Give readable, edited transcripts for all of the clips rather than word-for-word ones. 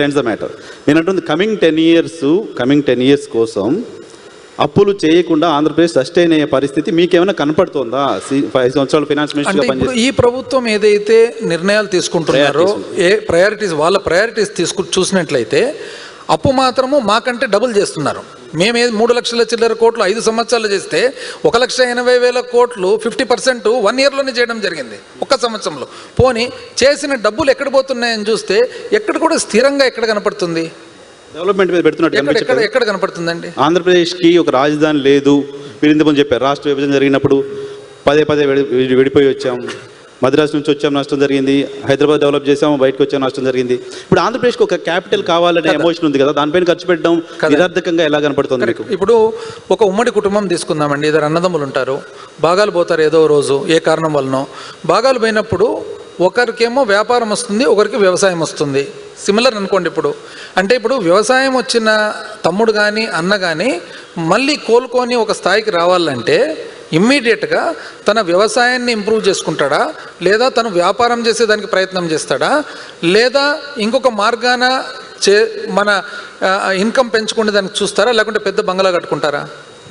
Ends the matter. నేను అంటుంది coming 10 years కోసం అప్పులు చేయకుండా ఆంధ్రప్రదేశ్ సస్టైన్ అయ్యే పరిస్థితి మీకేమైనా కనపడుతుందా? 5 సంవత్సరాలు ఫైనాన్స్ మినిస్టర్గా పనిచేసి ఈ ప్రభుత్వం ఏదైతే నిర్ణయాలు తీసుకుంటున్నారో వాళ్ళ ప్రయారిటీస్ చూసినట్లయితే అప్పు మాత్రము మాకంటే డబుల్ చేస్తున్నారు. మేము 3 లక్షల చిల్లర కోట్లు 5 సంవత్సరాలు చేస్తే 1,80,000 కోట్లు 50% 1 yearలోనే చేయడం జరిగింది, ఒక్క సంవత్సరంలో. పోనీ చేసిన డబ్బులు ఎక్కడ పోతున్నాయని చూస్తే ఎక్కడ కూడా స్థిరంగా ఎక్కడ కనపడుతుంది? డెవలప్మెంట్ మీద పెడుతున్నట్టు ఎక్కడ కనపడుతుందండి? ఆంధ్రప్రదేశ్కి ఒక రాజధాని లేదు. మీరు ఇంతకుముందు చెప్పారు రాష్ట్ర విభజన జరిగినప్పుడు పదే విడిపోయి వచ్చాం, మద్రాసు నుంచి వచ్చాం నష్టం జరిగింది, హైదరాబాద్ డెవలప్ చేసాం బయటకు వచ్చాం నష్టం జరిగింది. ఇప్పుడు ఆంధ్రప్రదేశ్కి ఒక క్యాపిటల్ కావాలనే ఎమోషన్ ఉంది కదా, దానిపైన ఖర్చు పెట్టడం నిరర్థకంగా ఎలా కనపడుతుంది మీకు? ఇప్పుడు ఒక ఉమ్మడి కుటుంబం తీసుకుందామండి, ఇద్దరు అన్నదమ్ములు ఉంటారు, భాగాలు పోతారు ఏదో రోజు ఏ కారణం వలనో. భాగాలు పోయినప్పుడు ఒకరికేమో వ్యాపారం వస్తుంది, ఒకరికి వ్యవసాయం వస్తుంది. సిమిలర్ అనుకోండి. ఇప్పుడు వ్యవసాయం వచ్చిన తమ్ముడు కానీ అన్న కానీ మళ్ళీ కోలుకొని ఒక స్థాయికి రావాలంటే ఇమ్మీడియట్గా తన వ్యవసాయాన్ని ఇంప్రూవ్ చేసుకుంటాడా, లేదా తను వ్యాపారం చేసేదానికి ప్రయత్నం చేస్తాడా, లేదా ఇంకొక మార్గాన మన ఇన్కమ్ పెంచుకునే దానికి చూస్తారా, లేకుంటే పెద్ద బంగ్లా కట్టుకుంటారా?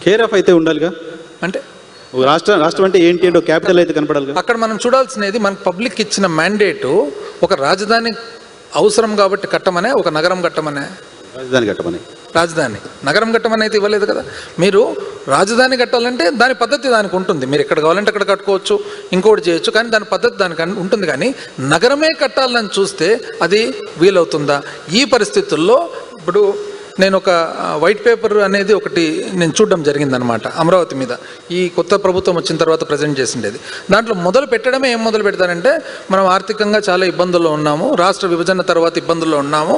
కేర్ ఆఫ్ అయితే ఉండాలిగా. అంటే రాష్ట్రం అంటే ఏంటి అంటే క్యాపిటల్ అయితే కనపడాలి. అక్కడ మనం చూడాల్సినది మనకు పబ్లిక్ ఇచ్చిన మ్యాండేటు ఒక రాజధాని అవసరం కాబట్టి కట్టమనే, ఒక నగరం కట్టమనే. రాజధాని నగరం కట్టమని అయితే ఇవ్వలేదు కదా. మీరు రాజధాని కట్టాలంటే దాని పద్ధతి దానికి ఉంటుంది. మీరు ఎక్కడ కావాలంటే అక్కడ కట్టుకోవచ్చు, ఇంకోటి చేయొచ్చు, కానీ దాని పద్ధతి దానికి ఉంటుంది. కానీ నగరమే కట్టాలని చూస్తే అది వీలవుతుందా? ఈ పరిస్థితుల్లో ఇప్పుడు నేను ఒక వైట్ పేపర్ అనేది ఒకటి నేను చూడడం జరిగిందనమాట అమరావతి మీద. ఈ కొత్త ప్రభుత్వం వచ్చిన తర్వాత ప్రజెంట్ చేసిండేది. దాంట్లో మొదలు పెట్టడమే ఏం మొదలు పెడతారంటే, మనం ఆర్థికంగా చాలా ఇబ్బందుల్లో ఉన్నాము, రాష్ట్ర విభజన తర్వాత ఇబ్బందుల్లో ఉన్నాము,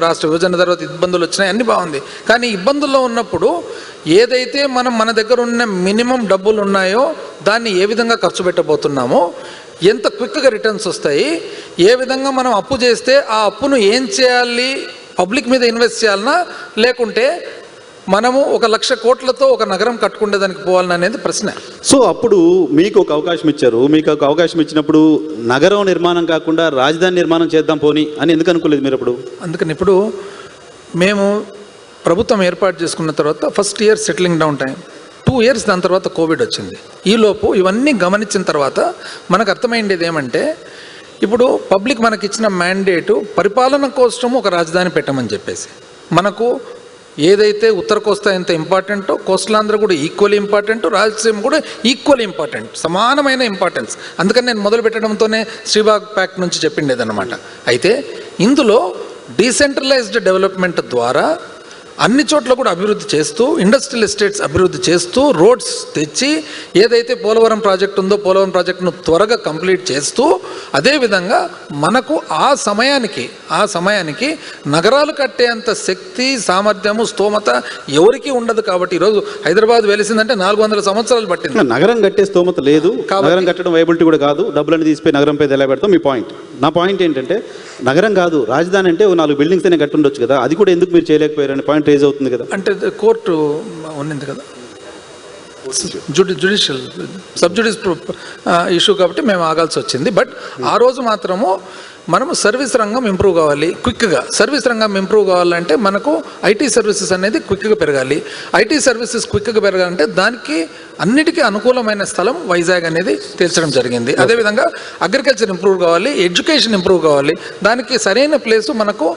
రాష్ట్ర విభజన తర్వాత ఇబ్బందులు వచ్చినాయి, అన్నీ బాగుంది. కానీ ఇబ్బందుల్లో ఉన్నప్పుడు ఏదైతే మన దగ్గర ఉన్న మినిమం డబ్బులు ఉన్నాయో దాన్ని ఏ విధంగా ఖర్చు పెట్టబోతున్నామో, ఎంత క్విక్గా రిటర్న్స్ వస్తాయి, ఏ విధంగా మనం అప్పు చేస్తే ఆ అప్పును ఏం చేయాలి, పబ్లిక్ మీద ఇన్వెస్ట్ చేయాలన్నా లేకుంటే మనము 1,00,000 కోట్లతో ఒక నగరం కట్టుకునే దానికి పోవాలని అనేది ప్రశ్న. సో అప్పుడు మీకు ఒక అవకాశం ఇచ్చారు. మీకు ఒక అవకాశం ఇచ్చినప్పుడు నగరం నిర్మాణం కాకుండా రాజధాని నిర్మాణం చేద్దాం పోనీ అని ఎందుకు అనుకోలేదు మీరు అప్పుడు? అందుకని ఇప్పుడు మేము ప్రభుత్వం ఏర్పాటు చేసుకున్న తర్వాత first year settling down time, 2 years, దాని తర్వాత కోవిడ్ వచ్చింది. ఈలోపు ఇవన్నీ గమనించిన తర్వాత మనకు అర్థమైండేది ఏమంటే, ఇప్పుడు పబ్లిక్ మనకి ఇచ్చిన మ్యాండేటు పరిపాలన కోసము ఒక రాజధాని పెట్టమని చెప్పేసి, మనకు ఏదైతే ఉత్తర కోస్తా ఎంత ఇంపార్టెంటో కోస్టలాంధ్ర కూడా ఈక్వల్లీ ఇంపార్టెంట్, రాయలసీమ కూడా ఈక్వల్లీ ఇంపార్టెంట్, సమానమైన ఇంపార్టెన్స్. అందుకని నేను మొదలు పెట్టడంతోనే శ్రీబాగ్ ప్యాక్ట్ నుంచి చెప్పిండేదన్నమాట. అయితే ఇందులో డీసెంట్రలైజ్డ్ డెవలప్మెంట్ ద్వారా అన్ని చోట్ల కూడా అభివృద్ధి చేస్తూ, ఇండస్ట్రియల్ ఎస్టేట్స్ అభివృద్ధి చేస్తూ, రోడ్స్ తెచ్చి, ఏదైతే పోలవరం ప్రాజెక్ట్ ఉందో పోలవరం ప్రాజెక్టును త్వరగా కంప్లీట్ చేస్తూ, అదేవిధంగా మనకు ఆ సమయానికి నగరాలు కట్టేంత శక్తి, సామర్థ్యము, స్తోమత ఎవరికీ ఉండదు. కాబట్టి ఈరోజు హైదరాబాద్ వెలిసిందంటే 400 సంవత్సరాలు పట్టింది. నగరం కట్టే స్తోమత లేదు, నగరం కట్టడం వైబిలిటీ కూడా కాదు, డబ్బులన్నీ తీసిపోయి నగరం పై ఎలా పెడతాం మీ పాయింట్. నా పాయింట్ ఏంటంటే, నగరం కాదు రాజధాని అంటే 4 బిల్డింగ్స్ అనే కట్టి ఉండొచ్చు కదా, అది కూడా ఎందుకు మీరు చేయలేకపోయారని పాయింట్ రేజ్ అవుతుంది కదా. అంటే కోర్టు ఉన్నింది కదా, జ్యుడిషియల్ సబ్జుడిస్ ఇష్యూ, కాబట్టి మేము ఆగాల్సి వచ్చింది. బట్ ఆ రోజు మాత్రము మనము సర్వీస్ రంగం ఇంప్రూవ్ కావాలి, క్విక్గా సర్వీస్ రంగం ఇంప్రూవ్ కావాలంటే మనకు ఐటీ సర్వీసెస్ అనేది క్విక్గా పెరగాలి. ఐటీ సర్వీసెస్ క్విక్గా పెరగాలంటే దానికి అన్నిటికీ అనుకూలమైన స్థలం వైజాగ్ అనేది తేల్చడం జరిగింది. అదేవిధంగా అగ్రికల్చర్ ఇంప్రూవ్ కావాలి, ఎడ్యుకేషన్ ఇంప్రూవ్ కావాలి, దానికి సరైన ప్లేసు మనకు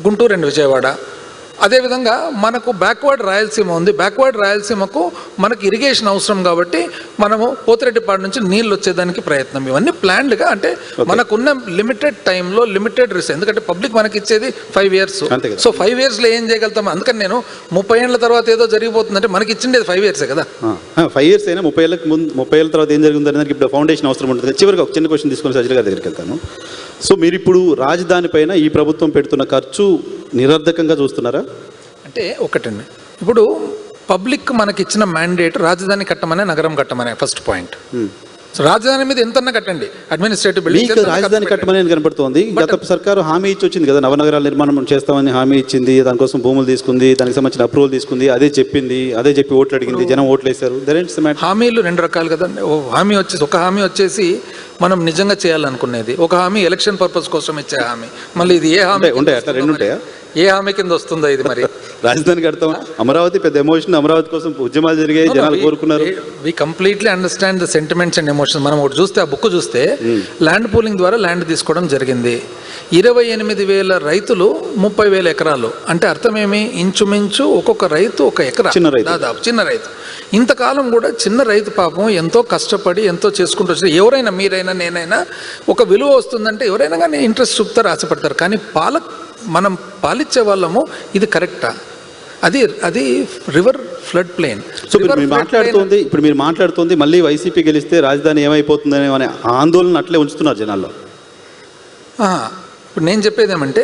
గుంటూరు అండ్ విజయవాడ. అదేవిధంగా మనకు బ్యాక్వర్డ్ రాయలసీమ ఉంది, బ్యాక్వర్డ్ రాయలసీమకు మనకు ఇరిగేషన్ అవసరం కాబట్టి మనము పోతిరెడ్డిపాడు నుంచి నీళ్ళు వచ్చేదానికి ప్రయత్నం. ఇవన్నీ ప్లాన్డ్గా, అంటే మనకున్న లిమిటెడ్ టైంలో లిమిటెడ్ రిసోర్స్, ఎందుకంటే పబ్లిక్ మనకి ఇచ్చేది 5 years. సో 5 yearsలో ఏం చేయగలుగుతాం? అందుకని నేను 30 ఏళ్ళ తర్వాత ఏదో జరిగిపోతుందంటే మనకి ఇచ్చిండేది 5 years కదా. 5 years అయినా 30 ఏళ్ళకి ముందు 30 ఏళ్ళ తర్వాత ఏం జరిగింది దానికి ఇప్పుడు ఫౌండేషన్ అవసరం ఉంటుంది. చివరికి ఒక చిన్న క్వశ్చన్ తీసుకొని సజ్జల గారి దగ్గరికి వెళ్తాను. సో మీరు ఇప్పుడు రాజధాని పైన ఈ ప్రభుత్వం పెడుతున్న ఖర్చు నిరర్ధకంగా చూస్తున్నారా? అంటే ఒకటండి, ఇప్పుడు పబ్లిక్ మనకి ఇచ్చిన మ్యాండేట్ రాజధాని కట్టమనే, నగరం కట్టమనే ఫస్ట్ పాయింట్. సో రాజధాని మీద ఎంతన్నా కట్టండి, అడ్మినిస్ట్రేటివ్ మీకు బిల్డింగ్ రాజధాని కట్టమని కనపడుతోంది. గత సర్కారు హామీ ఇచ్చి వచ్చింది కదా, నవనగరాల నిర్మాణం చేస్తామని హామీ ఇచ్చింది, దానికోసం భూములు తీసుకుంది, దానికి సంబంధించిన అప్రూవల్ తీసుకుంది, అదే చెప్పింది, అదే చెప్పి ఓట్లు అడిగింది, జనం ఓట్లు వేశారు. హామీలు రెండు రకాలు కదండి. ఒక హామీ వచ్చేసి మనం నిజంగా చేయాలనుకునేది, ఒక హామీ ఎలక్షన్ పర్పస్ కోసం ఇచ్చే హామీ. మళ్ళీ ఇది ఏ హామీ ఉంటాయి, అట్లా రెండు ఉంటాయా? ఏ హామీ కింద వస్తుందో ఇది మరి? రాజధాని కడతాం, అమరావతి పెద్ద ఎమోషన్, అమరావతి కోసం ఉద్యమాలు జరిగాయి, జనాలు కోరుకున్నారు. We completely understand the sentiments and emotions. మనం ఒకటి చూస్తే, ఆ బుక్ చూస్తే ల్యాండ్ పూలింగ్ ద్వారా ల్యాండ్ తీసుకోవడం జరిగింది. 28,000 రైతులు 30,000 ఎకరాలు అంటే అర్థమేమి? ఇంచుమించు ఒక్కొక్క రైతు ఒక ఎకరా, దాదాపు చిన్న రైతు. ఇంతకాలం కూడా చిన్న రైతు పాపం ఎంతో కష్టపడి ఎంతో చేసుకుంటూ వచ్చి, ఎవరైనా మీరైనా నేనైనా ఒక విలువ వస్తుందంటే ఎవరైనా కానీ ఇంట్రెస్ట్ చూపుతారు, ఆశపడతారు. కానీ మనం పాలిచ్చే వాళ్ళము ఇది కరెక్టా? అది రివర్ ఫ్లడ్ ప్లేన్. సో ఇప్పుడు మీరు మాట్లాడుతుంది మళ్ళీ వైసీపీ గెలిస్తే రాజధాని ఏమైపోతుందనే అనే ఆందోళన అట్లే ఉంచుతున్నారు జనాల్లో. ఇప్పుడు నేను చెప్పేది ఏమంటే,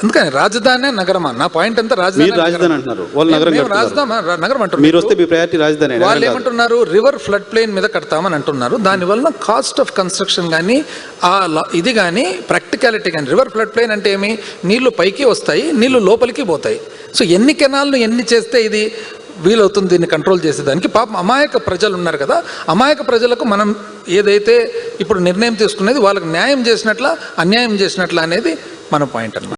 అందుకని రాజధాని నగరమా? నా పాయింట్ అంతా రాజధాని అంటున్నారు వాళ్ళు, నగరం అంటున్నారు. మీరు వస్తే మీ ప్రయారిటీ రాజధాని. వాళ్ళు ఏమంటున్నారు? రివర్ ఫ్లడ్ ప్లేన్ మీద కడతామని అంటున్నారు. దానివల్ల కాస్ట్ ఆఫ్ కన్స్ట్రక్షన్ కానీ ఇది కానీ ప్రాక్టికాలిటీ కానీ. రివర్ ఫ్లడ్ ప్లేన్ అంటే ఏమి? నీళ్లు పైకి వస్తాయి, నీళ్లు లోపలికి పోతాయి. సో ఎన్ని కెనాల్ను ఎన్ని చేస్తే ఇది వీలవుతుంది దీన్ని కంట్రోల్ చేసేదానికి? పాపం అమాయక ప్రజలు ఉన్నారు కదా, అమాయక ప్రజలకు మనం ఏదైతే ఇప్పుడు నిర్ణయం తీసుకునేది వాళ్ళకి న్యాయం చేసినట్లా అన్యాయం చేసినట్లా అనేది మన పాయింట్ అన్నమాట.